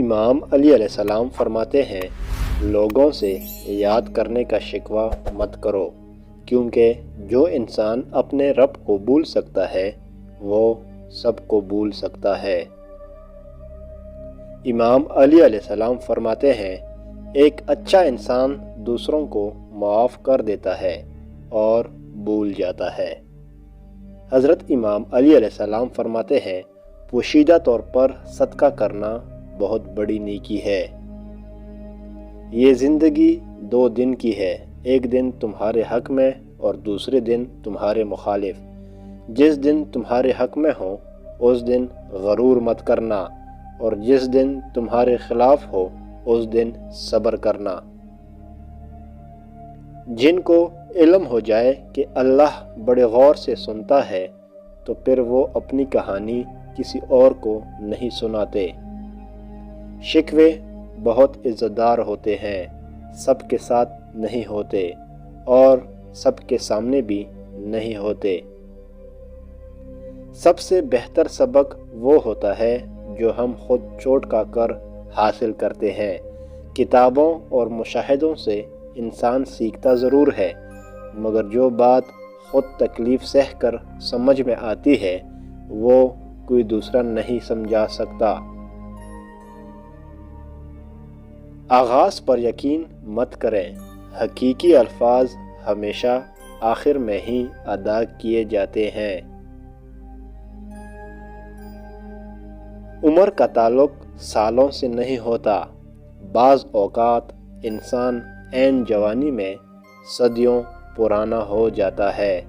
امام علی علیہ السلام فرماتے ہیں، لوگوں سے یاد کرنے کا شکوہ مت کرو، کیونکہ جو انسان اپنے رب کو بھول سکتا ہے وہ سب کو بھول سکتا ہے۔ امام علی علیہ السلام فرماتے ہیں، ایک اچھا انسان دوسروں کو معاف کر دیتا ہے اور بھول جاتا ہے۔ حضرت امام علی علیہ السلام فرماتے ہیں، پوشیدہ طور پر صدقہ کرنا بہت بڑی نیکی ہے۔ یہ زندگی 2 دن کی ہے، ایک دن تمہارے حق میں اور دوسرے دن تمہارے مخالف۔ جس دن تمہارے حق میں ہو اس دن غرور مت کرنا، اور جس دن تمہارے خلاف ہو اس دن صبر کرنا۔ جن کو علم ہو جائے کہ اللہ بڑے غور سے سنتا ہے تو پھر وہ اپنی کہانی کسی اور کو نہیں سناتے۔ شکوے بہت عزت دار ہوتے ہیں، سب کے ساتھ نہیں ہوتے اور سب کے سامنے بھی نہیں ہوتے۔ سب سے بہتر سبق وہ ہوتا ہے جو ہم خود چوٹ کھا کر حاصل کرتے ہیں۔ کتابوں اور مشاہدوں سے انسان سیکھتا ضرور ہے، مگر جو بات خود تکلیف سہ کر سمجھ میں آتی ہے وہ کوئی دوسرا نہیں سمجھا سکتا۔ آغاز پر یقین مت کریں، حقیقی الفاظ ہمیشہ آخر میں ہی ادا کیے جاتے ہیں۔ عمر کا تعلق سالوں سے نہیں ہوتا، بعض اوقات انسان عین جوانی میں صدیوں پرانا ہو جاتا ہے۔